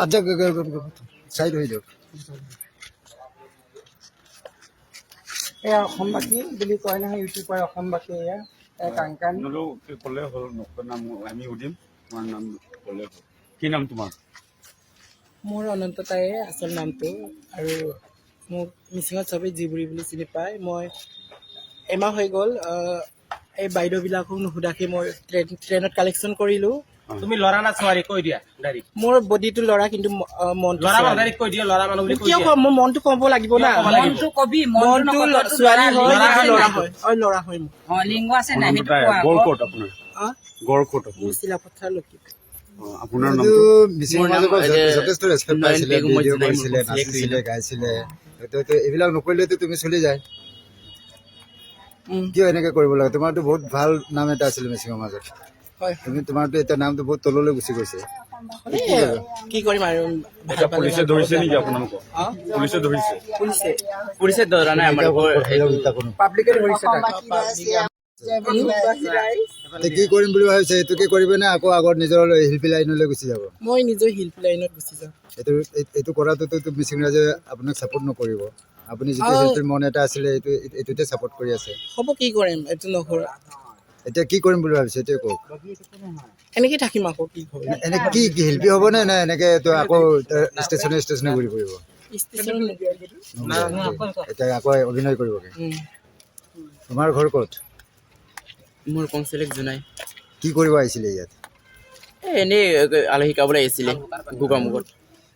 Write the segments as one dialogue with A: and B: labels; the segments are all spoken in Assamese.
A: আচ্ছা সাইড হয়ে যাওক এয়া অসমবাসী বুলি কয় নহয় ইউটিউবাৰ অসমবাসী এয়া কাংকান
B: ক'লে হ'ল নাম আমি সুধিম তোমাৰ নাম ক'লে হ'ল কি নাম তোমাৰ
A: মোৰ অনন্ত তাই আচল নামটো আৰু মোক মিচিঙত চবেই জিবুৰি বুলি চিনি পায় মই এমাহ হৈ গ'ল এই বাইদেউবিলাকক নুসুধাকে মই ট্ৰেইনত কালেকশ্যন কৰিলোঁ
C: তুমি ল'ৰা না ছোৱালী কৈ দিয়া ডাইৰেক্ট
A: মোৰ বডিটো ল'ৰা কিন্তু মনটো
C: ল'ৰা মানুহ ডাইৰেক্ট কৈ দিয়া ল'ৰা মানুহ বুলি কৈ
A: কিয়
C: দিয়া
A: কম মোৰ মনটো ক'ব লাগিব না
D: মনটো কবি
A: মনটো ছোৱালী হয় ল'ৰা হয় ল'ৰা হয় মোৰ
D: লিংগ আছে নাই সেইটো কোৱা
B: গড়কোট আপোনাৰ গড়কোট
A: মোৰ চিলাপথাৰ লক্ষিত
B: আপোনাৰ নামটো
E: মিচিং সমাজৰ যথেষ্ট ৰেচপেক্ট পাইছিলে ভিডিঅ' কৰিছিলে নাচিছিলে গাইছিলে এইবিলাক নকৰিলেতো তুমি চলি যায় কিয় এনেকে কৰিব লাগে তোমাৰতো বহুত ভাল নাম এটা আছিলে মিচিং সমাজত
A: হয়
E: তুমি তোমাৰতো এতিয়া নামটো বহুত তললৈ গুচি গৈছে
A: কি কৰিম আৰু
B: পুলিচে ধৰিছে নেকি আপোনালোকক পুলিচে ধৰিছে
C: পুলিচে ধৰা নাই আমাৰ
A: পাব্লিকে ধৰিছে
E: কি কৰিম বুলি ভাবিছে এইটোকে কৰিবে নে আকৌ আগত নিজৰ শিল্পী লাইনলৈ গুচি যাব
A: মই নিজৰ শিল্পী লাইনত গুচি যাম
E: এইটো কৰাটোতো মিচিং ৰাইজে আপোনাক ছাপোৰ্ট নকৰিব আপুনি যিটো শিল্পীৰ মন এটা আছিলে এইটোতে ছাপোৰ্ট কৰি আছে
A: হ'ব কি কৰিম এইটো নকৰা
E: এতিয়া কি কৰিম বুলি ভাবিছে এইটোৱে কওক
A: এনেকে থাকিম আকৌ কি কৰিম
E: এনে কি শিল্পী হ'ব নে এনেকে আকৌ ষ্টেচনে ঘূৰি ফুৰিব এতিয়া আকৌ অভিনয় কৰিবগে তোমাৰ ঘৰ ক'ত
C: মোৰ কংচেলেক জনাই
E: কি কৰিব আহিছিলে ইয়াত
C: এনেই আলহী খাবলৈ আহিছিলে গোগামুখত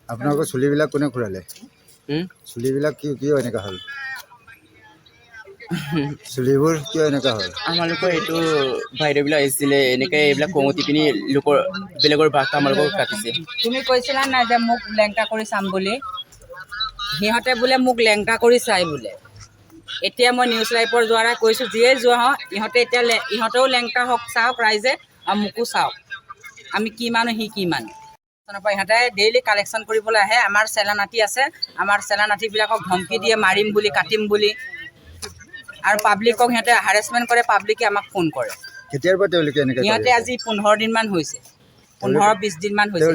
E: আপোনালোকৰ চুলিবিলাক কোনে ঘূৰালে চুলিবিলাক কিয় এনেকুৱা হ'ল চুলিবোৰ কিয় এনেকুৱা হ'ল
C: আমালোকৰ এইটো বাইদেউবিলাক আহিছিলে এনেকৈ এইবিলাক কঙতি পিনি লোকৰ বেলেগৰ ভাষা আমালোকক কাটিছে
D: তুমি কৈছিলা নাই যে মোক লেংটা কৰি চাম বুলি সিহঁতে বোলে মোক লেংটা কৰি চাই বোলে এতিয়া মই নিউজ লাইভৰ দ্বাৰা কৈছোঁ যিয়ে যোৱা হওক ইহঁতে এতিয়া ইহঁতেও লেংটা হওক চাওক ৰাইজে আৰু মোকো চাওক আমি কি মানুহ সি কি মানুহ ইহঁতে ডেইলি কালেকশ্যন কৰিবলৈ আহে আমাৰ চেলা নাতি আছে আমাৰ চেলা নাতিবিলাকক ধমকি দিয়ে মাৰিম বুলি কাটিম বুলি আৰু পাব্লিকক সিহঁতে হাৰেছমেণ্ট কৰে পাব্লিকে আমাক ফোন কৰে
E: কেতিয়াৰ পৰা তেওঁলোকে এনেকৈ
D: সিহঁতে আজি 15 দিনমান হৈছে 15-20 দিনমান হৈছে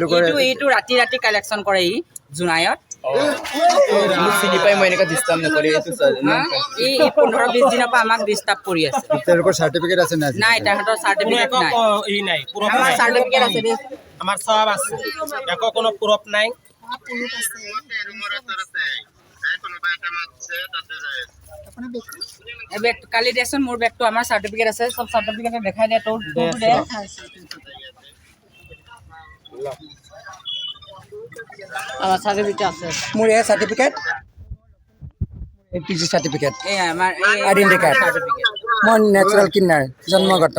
D: এইটো ৰাতি ৰাতি কালেকশ্যন কৰে ই জোনাইত
C: চিনি পাই মই এনেকৈ ডিষ্টাৰ্ব নকৰি
D: এই 15-20 দিনৰ পৰা আমাক ডিষ্টাৰ্ব কৰি আছে
E: তেওঁলোকৰ চাৰ্টিফিকেট আছে
D: নাই তাহাঁতৰ চাৰ্টিফিকেট নাই আমাৰ চাৰ্টিফিকেট আছে দেই
C: আমাৰ সব আছে একো কোনো প্ৰুফ নাই
D: কালি দেচোন মোৰ বেগটো আমাৰ চাৰ্টিফিকেট আছে চব চাৰ্টিফিকেট দেখাই দে তোৰ দে
A: আমাৰ চাৰ্টিফিকেট আছে মোৰ এয়া চাৰ্টিফিকেট APG চাৰ্টিফিকেট
D: এই আমাৰ
A: আইডেণ্টি কাৰ্ড
D: চাৰ্টিফিকেট
A: মই নেচাৰেল কিনাৰ জন্মগত